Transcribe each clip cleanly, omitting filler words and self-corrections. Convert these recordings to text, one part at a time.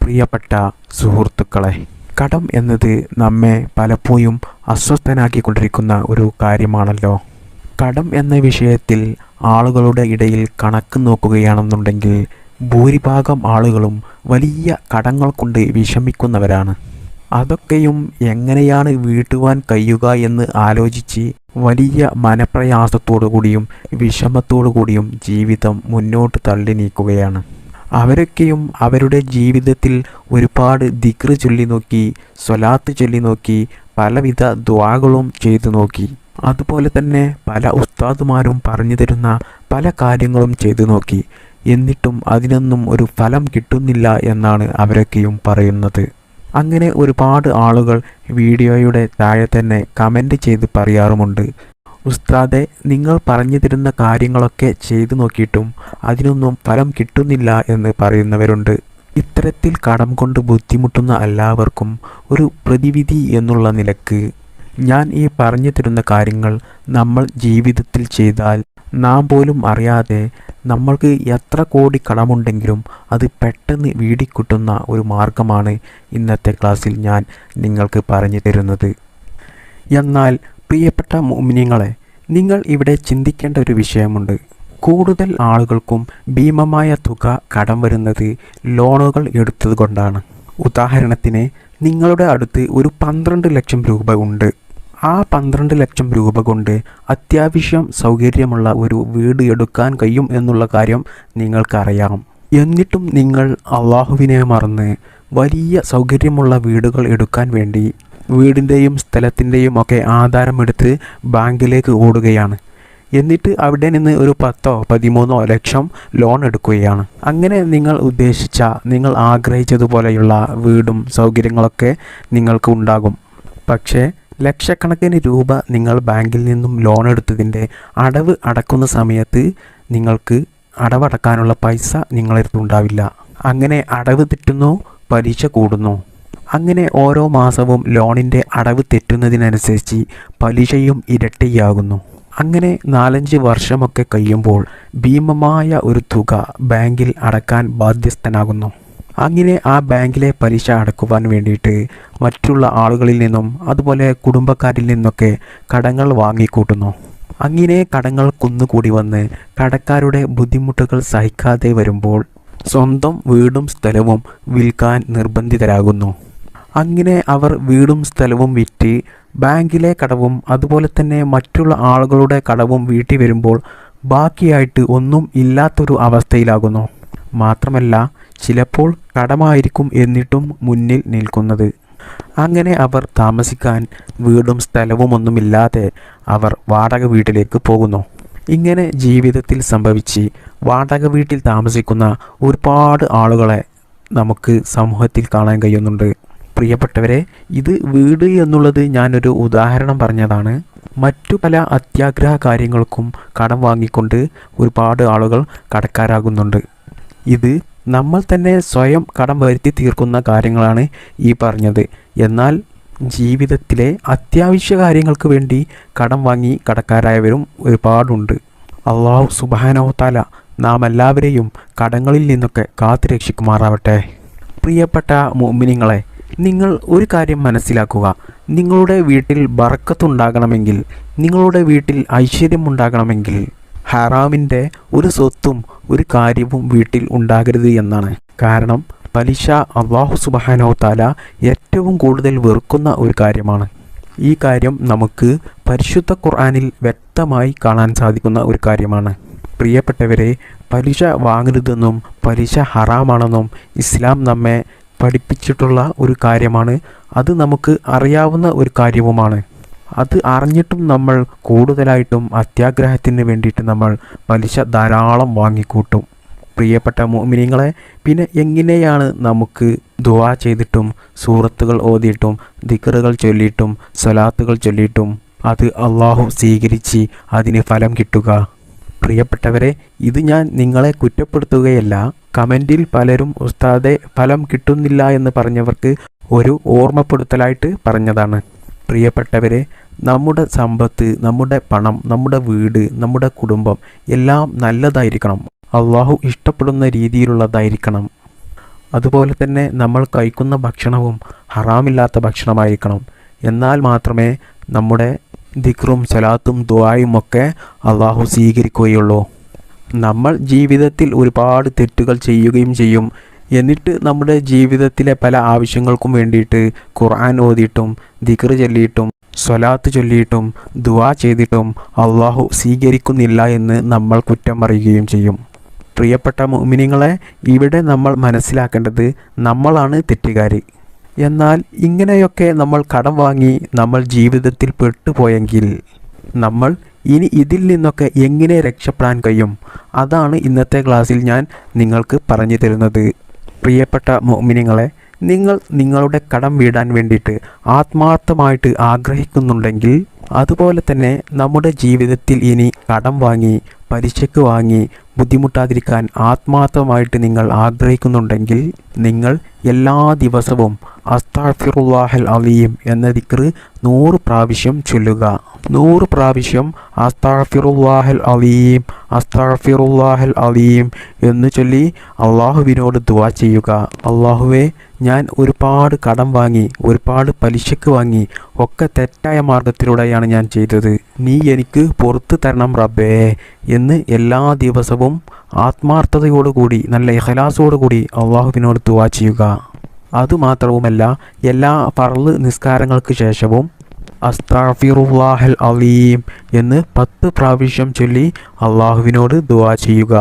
പ്രിയപ്പെട്ട സുഹൃത്തുക്കളെ, കടം എന്നത് നമ്മെ പലപ്പോഴും അസ്വസ്ഥനാക്കിക്കൊണ്ടിരിക്കുന്ന ഒരു കാര്യമാണല്ലോ. കടം എന്ന വിഷയത്തിൽ ആളുകളുടെ ഇടയിൽ കണക്ക് നോക്കുകയാണെന്നുണ്ടെങ്കിൽ ഭൂരിഭാഗം ആളുകളും വലിയ കടങ്ങൾ കൊണ്ട് വിഷമിക്കുന്നവരാണ്. അതൊക്കെയും എങ്ങനെയാണ് വീട്ടുവാൻ കഴിയുക എന്ന് ആലോചിച്ച് വലിയ മനപ്രയാസത്തോടു കൂടിയും വിഷമത്തോടു കൂടിയും ജീവിതം മുന്നോട്ട് തള്ളി നീക്കുകയാണ്. അവരൊക്കെയും അവരുടെ ജീവിതത്തിൽ ഒരുപാട് ദിക്റ് ചൊല്ലി നോക്കി, സ്വലാത്ത് ചൊല്ലി നോക്കി, പലവിധ ദുആകളും ചെയ്തു നോക്കി. അതുപോലെ തന്നെ പല ഉസ്താദുമാരും പറഞ്ഞു തരുന്ന പല കാര്യങ്ങളും ചെയ്തു നോക്കി. എന്നിട്ടും അതിനൊന്നും ഒരു ഫലം കിട്ടുന്നില്ല എന്നാണ് അവരൊക്കെയും പറയുന്നത്. അങ്ങനെ ഒരുപാട് ആളുകൾ വീഡിയോയുടെ താഴെ തന്നെ കമൻ്റ് ചെയ്ത് പറയാറുമുണ്ട്, ഉസ്താദെ, നിങ്ങൾ പറഞ്ഞു തരുന്ന കാര്യങ്ങളൊക്കെ ചെയ്തു നോക്കിയിട്ടും അതിനൊന്നും ഫലം കിട്ടുന്നില്ല എന്ന് പറയുന്നവരുണ്ട്. ഇത്തരത്തിൽ കടം കൊണ്ട് ബുദ്ധിമുട്ടുന്ന എല്ലാവർക്കും ഒരു പ്രതിവിധി എന്നുള്ള നിലക്ക് ഞാൻ ഈ പറഞ്ഞു തരുന്ന കാര്യങ്ങൾ നമ്മൾ ജീവിതത്തിൽ ചെയ്താൽ നാം പോലും അറിയാതെ നമ്മൾക്ക് എത്ര കോടി കടമുണ്ടെങ്കിലും അത് പെട്ടെന്ന് വീടിക്കിട്ടുന്ന ഒരു മാർഗമാണ് ഇന്നത്തെ ക്ലാസ്സിൽ ഞാൻ നിങ്ങൾക്ക് പറഞ്ഞു തരുന്നത്. എന്നാൽ പ്രിയപ്പെട്ട മുഅ്മിനീങ്ങളെ, നിങ്ങൾ ഇവിടെ ചിന്തിക്കേണ്ട ഒരു വിഷയമുണ്ട്. കൂടുതൽ ആളുകൾക്കും ഭീമമായ തുക കടം വരുന്നത് ലോണുകൾ എടുത്തതുകൊണ്ടാണ്. ഉദാഹരണത്തിന്, നിങ്ങളുടെ അടുത്ത് ഒരു 12 ലക്ഷം രൂപ ഉണ്ട്. ആ 12 ലക്ഷം രൂപ കൊണ്ട് അത്യാവശ്യം സൗകര്യമുള്ള ഒരു വീട് എടുക്കാൻ കഴിയും എന്നുള്ള കാര്യം നിങ്ങൾക്കറിയാം. എന്നിട്ടും നിങ്ങൾ അള്ളാഹുവിനെ മറന്ന് വലിയ സൗകര്യമുള്ള വീടുകൾ എടുക്കാൻ വേണ്ടി വീടിൻ്റെയും സ്ഥലത്തിൻ്റെയും ഒക്കെ ആധാരമെടുത്ത് ബാങ്കിലേക്ക് ഓടുകയാണ്. എന്നിട്ട് അവിടെ നിന്ന് ഒരു 10-13 ലക്ഷം ലോൺ എടുക്കുകയാണ്. അങ്ങനെ നിങ്ങൾ ഉദ്ദേശിച്ച, നിങ്ങൾ ആഗ്രഹിച്ചതുപോലെയുള്ള വീടും സൗകര്യങ്ങളൊക്കെ നിങ്ങൾക്ക് ഉണ്ടാകും. പക്ഷേ ലക്ഷക്കണക്കിന് രൂപ നിങ്ങൾ ബാങ്കിൽ നിന്നും ലോൺ എടുത്തതിൻ്റെ അടവ് അടക്കുന്ന സമയത്ത് നിങ്ങൾക്ക് അടവടക്കാനുള്ള പൈസ നിങ്ങളടുത്തുണ്ടാവില്ല. അങ്ങനെ അടവ് തെറ്റുന്നു, പലിശ കൂടുന്നു. അങ്ങനെ ഓരോ മാസവും ലോണിൻ്റെ അടവ് തെറ്റുന്നതിനനുസരിച്ച് പലിശയും ഇരട്ടിയാകുന്നു. അങ്ങനെ 4-5 വർഷമൊക്കെ കഴിയുമ്പോൾ ഭീമമായ ഒരു തുക ബാങ്കിൽ അടക്കാൻ ബാധ്യസ്ഥനാകുന്നു. അങ്ങനെ ആ ബാങ്കിലെ പലിശ അടക്കുവാൻ വേണ്ടിയിട്ട് മറ്റുള്ള ആളുകളിൽ നിന്നും അതുപോലെ കുടുംബക്കാരിൽ നിന്നൊക്കെ കടങ്ങൾ വാങ്ങിക്കൂട്ടുന്നു. അങ്ങനെ കടങ്ങൾ കുന്നുകൂടി വന്ന് കടക്കാരുടെ ബുദ്ധിമുട്ടുകൾ സഹിക്കാതെ വരുമ്പോൾ സ്വന്തം വീടും സ്ഥലവും വിൽക്കാൻ നിർബന്ധിതരാകുന്നു. അങ്ങനെ അവർ വീടും സ്ഥലവും വിറ്റ് ബാങ്കിലെ കടവും അതുപോലെ തന്നെ മറ്റുള്ള ആളുകളുടെ കടവും വീട്ടി വരുമ്പോൾ ബാക്കിയായിട്ട് ഒന്നും ഇല്ലാത്തൊരു അവസ്ഥയിലാകുന്നു. മാത്രമല്ല, ചിലപ്പോൾ കടമായിരിക്കും എന്നിട്ടും മുന്നിൽ നിൽക്കുന്നത്. അങ്ങനെ അവർ താമസിക്കാൻ വീടും സ്ഥലവും ഒന്നുമില്ലാതെ അവർ വാടക വീട്ടിലേക്ക് പോകുന്നു. ഇങ്ങനെ ജീവിതത്തിൽ സംഭവിച്ച് വാടക വീട്ടിൽ താമസിക്കുന്ന ഒരുപാട് ആളുകളെ നമുക്ക് സമൂഹത്തിൽ കാണാൻ കഴിയുന്നുണ്ട്. പ്രിയപ്പെട്ടവരെ, ഇത് വീട് എന്നുള്ളത് ഞാനൊരു ഉദാഹരണം പറഞ്ഞതാണ്. മറ്റു പല അത്യാഗ്രഹ കാര്യങ്ങൾക്കും കടം വാങ്ങിക്കൊണ്ട് ഒരുപാട് ആളുകൾ കടക്കാരാകുന്നുണ്ട്. ഇത് നമ്മൾ തന്നെ സ്വയം കടം വരുത്തി തീർക്കുന്ന കാര്യങ്ങളാണ് ഈ പറഞ്ഞത്. എന്നാൽ ജീവിതത്തിലെ അത്യാവശ്യ കാര്യങ്ങൾക്ക് വേണ്ടി കടം വാങ്ങി കടക്കാരായവരും ഒരുപാടുണ്ട്. അല്ലാഹു സുബ്ഹാനഹു വ തആല നാം എല്ലാവരെയും കടങ്ങളിൽ നിന്നൊക്കെ കാത്തു രക്ഷിക്കുമാറാവട്ടെ. പ്രിയപ്പെട്ട മുഅ്മിനീങ്ങളെ, നിങ്ങൾ ഒരു കാര്യം മനസ്സിലാക്കുക. നിങ്ങളുടെ വീട്ടിൽ ബറക്കത്തുണ്ടാകണമെങ്കിൽ, നിങ്ങളുടെ വീട്ടിൽ ഐശ്വര്യമുണ്ടാകണമെങ്കിൽ ഹറാമിൻ്റെ ഒരു സ്വത്തും ഒരു കാര്യവും വീട്ടിൽ ഉണ്ടാകരുത് എന്നാണ്. കാരണം പലിശ അല്ലാഹു സുബ്ഹാനഹു വ തആല ഏറ്റവും കൂടുതൽ വെറുക്കുന്ന ഒരു കാര്യമാണ്. ഈ കാര്യം നമുക്ക് പരിശുദ്ധ ഖുർആനിൽ വ്യക്തമായി കാണാൻ സാധിക്കുന്ന ഒരു കാര്യമാണ്. പ്രിയപ്പെട്ടവരെ, പലിശ വാങ്ങരുതെന്നും പലിശ ഹറാമാണെന്നും ഇസ്ലാം നമ്മെ പഠിപ്പിച്ചിട്ടുള്ള ഒരു കാര്യമാണ്. അത് നമുക്ക് അറിയാവുന്ന ഒരു കാര്യവുമാണ്. അത് അറിഞ്ഞിട്ടും നമ്മൾ കൂടുതലായിട്ടും അത്യാഗ്രഹത്തിന് വേണ്ടിയിട്ട് നമ്മൾ പലിശ ധാരാളം വാങ്ങിക്കൂട്ടും. പ്രിയപ്പെട്ട മുഅ്മിനീങ്ങളെ, പിന്നെ എങ്ങനെയാണ് നമുക്ക് ദുആ ചെയ്തിട്ടും സൂറത്തുകൾ ഓതിയിട്ടും ദിക്റുകൾ ചൊല്ലിയിട്ടും സ്വലാത്തുകൾ ചൊല്ലിയിട്ടും അത് അള്ളാഹു സ്വീകരിച്ച് അതിന് ഫലം കിട്ടുക? പ്രിയപ്പെട്ടവരെ, ഇത് ഞാൻ നിങ്ങളെ കുറ്റപ്പെടുത്തുകയല്ല. കമൻറ്റിൽ പലരും ഉസ്താദെ ഫലം കിട്ടുന്നില്ല എന്ന് പറഞ്ഞവർക്ക് ഒരു ഓർമ്മപ്പെടുത്തലായിട്ട് പറഞ്ഞതാണ്. പ്രിയപ്പെട്ടവരെ, നമ്മുടെ സമ്പത്ത്, നമ്മുടെ പണം, നമ്മുടെ വീട്, നമ്മുടെ കുടുംബം എല്ലാം നല്ലതായിരിക്കണം. അള്ളാഹു ഇഷ്ടപ്പെടുന്ന രീതിയിലുള്ളതായിരിക്കണം. അതുപോലെ തന്നെ നമ്മൾ കഴിക്കുന്ന ഭക്ഷണവും ഹറാമില്ലാത്ത ഭക്ഷണമായിരിക്കണം. എന്നാൽ മാത്രമേ നമ്മുടെ ദിക്റും സലാത്തും ദുആയും ഒക്കെ അള്ളാഹു സ്വീകരിക്കുകയുള്ളൂ. നമ്മൾ ജീവിതത്തിൽ ഒരുപാട് തെറ്റുകൾ ചെയ്യുകയും ചെയ്യും. എന്നിട്ട് നമ്മുടെ ജീവിതത്തിലെ പല ആവശ്യങ്ങൾക്കും വേണ്ടിയിട്ട് ഖുർആൻ ഓതിയിട്ടും ദിക്ർ ചൊല്ലിയിട്ടും സ്വലാത്ത് ചൊല്ലിയിട്ടും ദുആ ചെയ്തിട്ടും അള്ളാഹു സ്വീകരിക്കുന്നില്ല എന്ന് നമ്മൾ കുറ്റം പറയുകയും ചെയ്യും. പ്രിയപ്പെട്ട മുഅ്മിനീങ്ങളെ, ഇവിടെ നമ്മൾ മനസ്സിലാക്കേണ്ടത് നമ്മളാണ് തെറ്റുകാർ. എന്നാൽ ഇങ്ങനെയൊക്കെ നമ്മൾ കടം വാങ്ങി നമ്മൾ ജീവിതത്തിൽ പെട്ടുപോയെങ്കിൽ നമ്മൾ ഇനി ഇതിൽ നിന്നൊക്കെ എങ്ങനെ രക്ഷപ്പെടാൻ കഴിയും? അതാണ് ഇന്നത്തെ ക്ലാസ്സിൽ ഞാൻ നിങ്ങൾക്ക് പറഞ്ഞു തരുന്നത്. പ്രിയപ്പെട്ട മുഅ്മിനീങ്ങളെ, നിങ്ങൾ നിങ്ങളുടെ കടം വീടാൻ വേണ്ടിയിട്ട് ആത്മാർത്ഥമായിട്ട് ആഗ്രഹിക്കുന്നുണ്ടെങ്കിൽ, അതുപോലെ തന്നെ നമ്മുടെ ജീവിതത്തിൽ ഇനി കടം വാങ്ങി പലിശക്ക് വാങ്ങി ബുദ്ധിമുട്ടാതിരിക്കാൻ ആത്മാർത്ഥമായിട്ട് നിങ്ങൾ ആഗ്രഹിക്കുന്നുണ്ടെങ്കിൽ, നിങ്ങൾ എല്ലാ ദിവസവും അസ്തഗ്ഫിറുല്ലാഹൽ അലീം എന്ന ദിക്ർ 100 പ്രാവശ്യം ചൊല്ലുക. 100 പ്രാവശ്യം അസ്തഗ്ഫിറുല്ലാഹൽ അലീം അസ്തഗ്ഫിറുല്ലാഹൽ അലീം എന്ന് ചൊല്ലി അള്ളാഹുവിനോട് ദുആ ചെയ്യുക. അള്ളാഹുവേ, ഞാൻ ഒരുപാട് കടം വാങ്ങി, ഒരുപാട് പലിശക്ക് വാങ്ങി, ഒക്കെ തെറ്റായ മാർഗത്തിലൂടെയാണ് ഞാൻ ചെയ്തത്. നീ എനിക്ക് പുറത്തു തരണം റബ്ബേ എന്ന് എല്ലാ ദിവസവും ആത്മാർത്ഥതയോടുകൂടി നല്ല ഇഖ്ലാസോടുകൂടി അള്ളാഹുവിനോട് ദുആ ചെയ്യുക. അതുമാത്രവുമല്ല, എല്ലാ ഫർള് നിസ്കാരങ്ങൾക്ക് ശേഷവും അസ്തഗ്ഫിറുല്ലാഹൽ അലീം എന്ന് 10 പ്രാവശ്യം ചൊല്ലി അള്ളാഹുവിനോട് ദുആ ചെയ്യുക.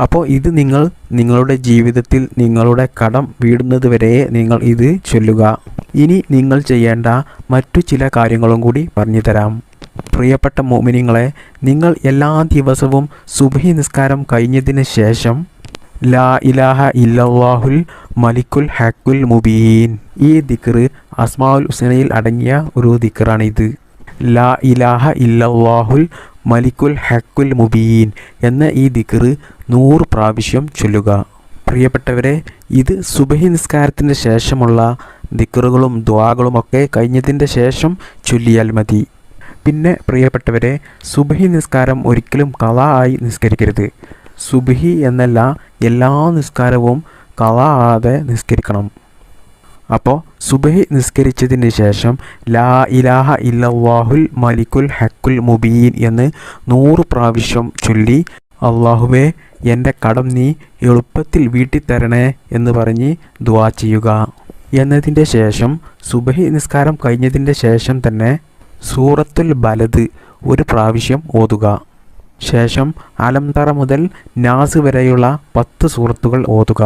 അപ്പോൾ ഇത് നിങ്ങൾ നിങ്ങളുടെ ജീവിതത്തിൽ നിങ്ങളുടെ കടം വീടുന്നത് വരെ നിങ്ങൾ ഇത് ചൊല്ലുക. ഇനി നിങ്ങൾ ചെയ്യേണ്ട മറ്റു ചില കാര്യങ്ങളും കൂടി പറഞ്ഞു തരാം. പ്രിയപ്പെട്ട മുഅ്മിനീങ്ങളെ, നിങ്ങൾ എല്ലാ ദിവസവും സുബ്ഹി നിസ്കാരം കഴിഞ്ഞതിന് ശേഷം ലാ ഇലാഹ ഇല്ലല്ലാഹുൽ മലിക്കുൽ ഹക്കുൽ മുബീൻ, ഈ ദിക്ർ അസ്മാഉൽ ഹുസ്നയിൽ അടങ്ങിയ ഒരു ദിക്റാണിത്. ലാ ഇലാഹ ഇല്ലല്ലാഹുൽ മലിക്കുൽ ഹക്കുൽ മുബീൻ എന്ന ഈ ദിക്ർ 100 പ്രാവശ്യം ചൊല്ലുക. പ്രിയപ്പെട്ടവരെ, ഇത് സുബ്ഹി നിസ്കാരത്തിന് ശേഷമുള്ള ദിക്റുകളും ദുആകളുമൊക്കെ കഴിഞ്ഞതിൻ്റെ ശേഷം ചൊല്ലിയാൽ മതി. പിന്നെ പ്രിയപ്പെട്ടവരെ, സുബ്ഹി നിസ്കാരം ഒരിക്കലും ഖളാ ആയി നിസ്കരിക്കരുത്. സുബ്ഹി എന്നല്ല, എല്ലാ നിസ്കാരവും ഖളാ ആകാതെ നിസ്കരിക്കണം. അപ്പോൾ സുബ്ഹി നിസ്കരിച്ചതിന് ശേഷം ലാ ഇലാഹ ഇല്ലല്ലാഹുൽ മലിക്കുൽ ഹക്കുൽ മുബീൻ എന്ന് 100 പ്രാവശ്യം ചൊല്ലി അള്ളാഹുവേ, എൻ്റെ കടം നീ എളുപ്പത്തിൽ വീട്ടിത്തരണേ എന്ന് പറഞ്ഞ് ദുആ ചെയ്യുക. എന്നതിൻ്റെ ശേഷം സുബ്ഹി നിസ്കാരം കഴിഞ്ഞതിൻ്റെ ശേഷം തന്നെ സൂറത്തുൽ ബലദ് 1 പ്രാവശ്യം ഓതുക. ശേഷം അലം തറ മുതൽ നാസ് വരെയുള്ള 10 സൂറത്തുകൾ ഓതുക.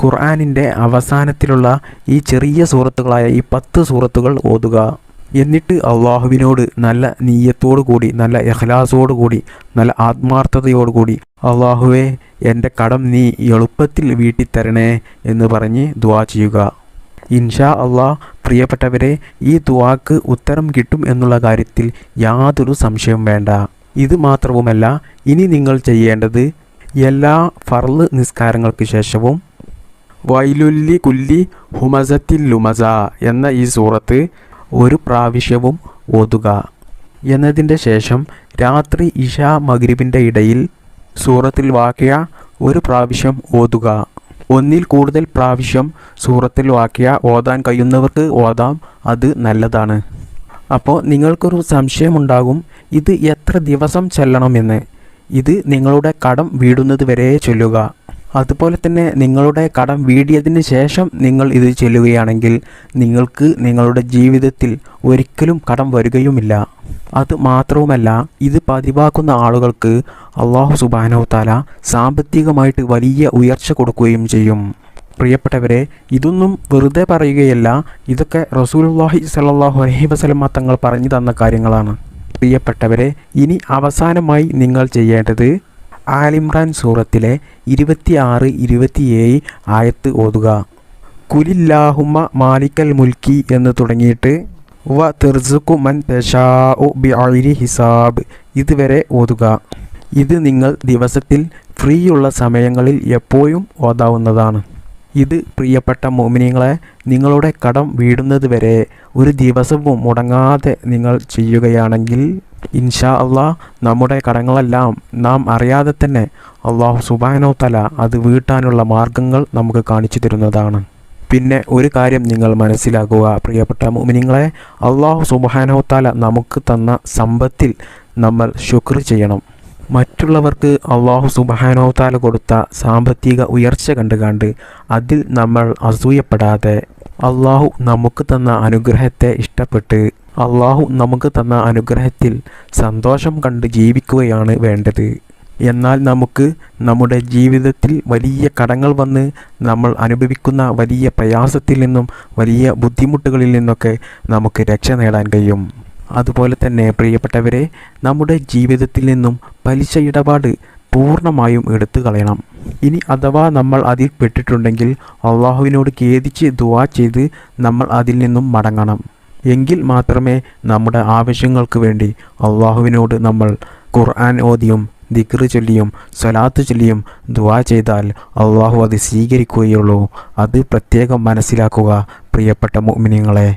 ഖുർആനിൻ്റെ അവസാനത്തിലുള്ള ഈ ചെറിയ സൂറത്തുകളായ ഈ 10 സൂറത്തുകൾ ഓതുക. എന്നിട്ട് അള്ളാഹുവിനോട് നല്ല നീയത്തോടു കൂടി, നല്ല ഇഖ്ലാസോടു കൂടി, നല്ല ആത്മാർത്ഥതയോടുകൂടി അള്ളാഹുവേ, എൻ്റെ കടം നീ എളുപ്പത്തിൽ വീട്ടിത്തരണേ എന്ന് പറഞ്ഞ് ദുആ ചെയ്യുക. ഇൻഷാ അള്ളാഹ് പ്രിയപ്പെട്ടവരെ, ഈ ദുആക്ക് ഉത്തരം കിട്ടും എന്നുള്ള കാര്യത്തിൽ യാതൊരു സംശയവും വേണ്ട. ഇത് മാത്രവുമല്ല, ഇനി നിങ്ങൾ ചെയ്യേണ്ടത് എല്ലാ ഫർള് നിസ്കാരങ്ങൾക്ക് ശേഷവും വൈലുല്ലി കുല്ലി ഹുമസത്തിൽ ലുമസ എന്ന ഈ സൂറത്ത് 1 പ്രാവശ്യവും ഓതുക. എന്നതിൻ്റെ ശേഷം രാത്രി ഇശാ മഗ്രിബിൻ്റെ ഇടയിൽ സൂറത്തുൽ വാഖിയ 1 പ്രാവശ്യം ഓതുക. 1-ൽ കൂടുതൽ പ്രാവശ്യം സൂറത്തുൽ വാഖിയ ഓതാൻ കഴിയുന്നവർക്ക് ഓതാം, അത് നല്ലതാണ്. അപ്പോൾ നിങ്ങൾക്കൊരു സംശയമുണ്ടാകും, ഇത് എത്ര ദിവസം ചൊല്ലണമെന്ന്. ഇത് നിങ്ങളുടെ കടം വീടുന്നത് വരെ ചൊല്ലുക. അതുപോലെ തന്നെ നിങ്ങളുടെ കടം വീടിയതിന് ശേഷം നിങ്ങൾ ഇത് ചൊല്ലുകയാണെങ്കിൽ നിങ്ങൾക്ക് നിങ്ങളുടെ ജീവിതത്തിൽ ഒരിക്കലും കടം വരികയുമില്ല. അത് മാത്രവുമല്ല, ഇത് പതിവാക്കുന്ന ആളുകൾക്ക് അല്ലാഹു സുബ്ഹാനഹു വ തആല സാമ്പത്തികമായിട്ട് വലിയ ഉയർച്ച കൊടുക്കുകയും ചെയ്യും. പ്രിയപ്പെട്ടവരെ, ഇതൊന്നും വെറുതെ പറയുകയല്ല, ഇതൊക്കെ റസൂലുള്ളാഹി സ്വല്ലല്ലാഹു അലൈഹി വസല്ലമ തങ്ങൾ പറഞ്ഞു തന്ന കാര്യങ്ങളാണ്. പ്രിയപ്പെട്ടവരെ, ഇനി അവസാനമായി നിങ്ങൾ ചെയ്യേണ്ടത് ആലിമ്രാൻ സൂറത്തിലെ 26, 27 ആയത്ത് ഓതുക. കുലില്ലാഹുമ്മ മാലിക്കൽ മുൽക്കി എന്ന് തുടങ്ങിയിട്ട് വ തിർസുഖു മൻ തശാഉ ബിഗൈരി ഹിസാബ് ഇതുവരെ ഓതുക. ഇത് നിങ്ങൾ ദിവസത്തിൽ ഫ്രീയുള്ള സമയങ്ങളിൽ എപ്പോഴും ഓതാവുന്നതാണ്. ഇത് പ്രിയപ്പെട്ട മുഅ്മിനീങ്ങളെ, നിങ്ങളുടെ കടം വീടുന്നത് വരെ ഒരു ദിവസവും മുടങ്ങാതെ നിങ്ങൾ ചെയ്യുകയാണെങ്കിൽ ഇൻഷാ അള്ളാഹ് നമ്മുടെ കടങ്ങളെല്ലാം നാം അറിയാതെ തന്നെ അള്ളാഹു സുബ്ഹാനഹു തആല അത് വീട്ടാനുള്ള മാർഗങ്ങൾ നമുക്ക് കാണിച്ചു തരുന്നതാണ്. പിന്നെ ഒരു കാര്യം നിങ്ങൾ മനസ്സിലാക്കുക പ്രിയപ്പെട്ട മുഅ്മിനീങ്ങളെ, അള്ളാഹു സുബ്ഹാനഹു തആല നമുക്ക് തന്ന സമ്പത്തിൽ നമ്മൾ ശുക്ർ ചെയ്യണം. മറ്റുള്ളവർക്ക് അള്ളാഹു സുബ്ഹാനഹു തആല കൊടുത്ത സാമ്പത്തിക ഉയർച്ച കണ്ടുകൊണ്ട് അതിൽ നമ്മൾ അസൂയപ്പെടാതെ അള്ളാഹു നമുക്ക് തന്ന അനുഗ്രഹത്തെ ഇഷ്ടപ്പെട്ട് അള്ളാഹു നമുക്ക് തന്ന അനുഗ്രഹത്തിൽ സന്തോഷം കണ്ട് ജീവിക്കുകയാണ് വേണ്ടത്. എന്നാൽ നമുക്ക് നമ്മുടെ ജീവിതത്തിൽ വലിയ കടങ്ങൾ വന്ന് നമ്മൾ അനുഭവിക്കുന്ന വലിയ പ്രയാസത്തിൽ നിന്നും വലിയ ബുദ്ധിമുട്ടുകളിൽ നിന്നൊക്കെ നമുക്ക് രക്ഷ നേടാൻ കഴിയും. അതുപോലെ തന്നെ പ്രിയപ്പെട്ടവരെ, നമ്മുടെ ജീവിതത്തിൽ നിന്നും പലിശ ഇടപാട് പൂർണ്ണമായും എടുത്തു കളയണം. ഇനി അഥവാ നമ്മൾ അതിൽ പെട്ടിട്ടുണ്ടെങ്കിൽ അള്ളാഹുവിനോട് ഖേദിച്ച് ദുആ ചെയ്ത് നമ്മൾ അതിൽ നിന്നും മടങ്ങണം. എങ്കിൽ മാത്രമേ നമ്മുടെ ആവശ്യങ്ങൾക്ക് വേണ്ടി അള്ളാഹുവിനോട് നമ്മൾ ഖുർആൻ ഓതിയും ദിക്ർ ചൊല്ലിയും സ്വലാത്ത് ചൊല്ലിയും ദുആ ചെയ്താൽ അള്ളാഹു അത് സ്വീകരിക്കുകയുള്ളൂ. അത് പ്രത്യേകം മനസ്സിലാക്കുക പ്രിയപ്പെട്ട മുഅ്മിനീങ്ങളെ.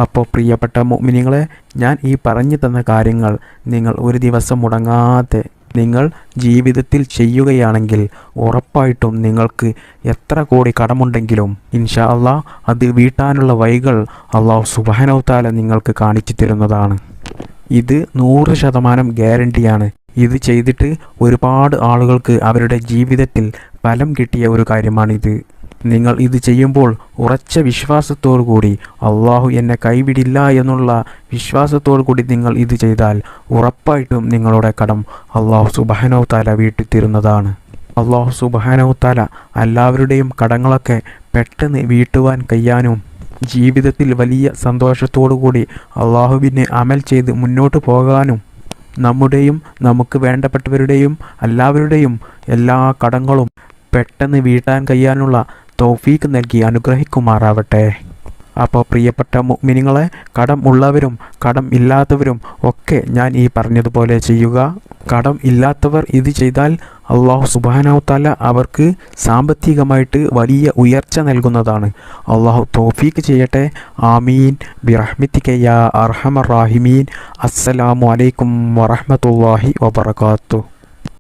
അപ്പോൾ പ്രിയപ്പെട്ട മുഅ്മിനീങ്ങളെ, ഞാൻ ഈ പറഞ്ഞു തന്ന കാര്യങ്ങൾ നിങ്ങൾ ഒരു ദിവസം മുടങ്ങാതെ നിങ്ങൾ ജീവിതത്തിൽ ചെയ്യുകയാണെങ്കിൽ ഉറപ്പായിട്ടും നിങ്ങൾക്ക് എത്ര കോടി കടമുണ്ടെങ്കിലും ഇൻഷാ അള്ളാഹ് അത് വീട്ടാനുള്ള വഴികൾ അള്ളാഹു സുബ്ഹാനഹു തആല നിങ്ങൾക്ക് കാണിച്ചു തരുന്നതാണ്. ഇത് 100% ഗ്യാരണ്ടിയാണ്. ഇത് ചെയ്തിട്ട് ഒരുപാട് ആളുകൾക്ക് അവരുടെ ജീവിതത്തിൽ ഫലം കിട്ടിയ ഒരു കാര്യമാണിത്. നിങ്ങൾ ഇത് ചെയ്യുമ്പോൾ ഉറച്ച വിശ്വാസത്തോടു കൂടി അള്ളാഹു എന്നെ കൈവിടില്ല എന്നുള്ള വിശ്വാസത്തോടു കൂടി നിങ്ങൾ ഇത് ചെയ്താൽ ഉറപ്പായിട്ടും നിങ്ങളുടെ കടം അള്ളാഹു സുബ്ഹാനഹു തആല വീട്ടിത്തരുന്നതാണ്. അള്ളാഹു സുബ്ഹാനഹു തആല എല്ലാവരുടെയും കടങ്ങളൊക്കെ പെട്ടെന്ന് വീട്ടുവാൻ കഴിയാനും ജീവിതത്തിൽ വലിയ സന്തോഷത്തോടു കൂടി അള്ളാഹുവിനെ അമൽ ചെയ്ത് മുന്നോട്ട് പോകാനും നമ്മുടെയും നമുക്ക് വേണ്ടപ്പെട്ടവരുടെയും എല്ലാവരുടെയും എല്ലാ കടങ്ങളും പെട്ടെന്ന് വീട്ടാൻ കഴിയാനുള്ള തൗഫീക്ക് നൽകി അനുഗ്രഹിക്കുമാറാവട്ടെ. അപ്പോൾ പ്രിയപ്പെട്ട മുഅ്മിനീങ്ങളെ, കടം ഉള്ളവരും കടം ഇല്ലാത്തവരും ഒക്കെ ഞാൻ ഈ പറഞ്ഞതുപോലെ ചെയ്യുക. കടം ഇല്ലാത്തവർ ഇത് ചെയ്താൽ അള്ളാഹു സുബ്ഹാനഹു തആല അവർക്ക് സാമ്പത്തികമായിട്ട് വലിയ ഉയർച്ച നൽകുന്നതാണ്. അള്ളാഹു തൗഫീക്ക് ചെയ്യട്ടെ. ആമീൻ ബിറഹ്മതിക യാ അർഹമർ റാഹിമീൻ. അസ്സലാമു അലൈക്കും വറഹ്മത്തുള്ളാഹി വബറകാതുഹു.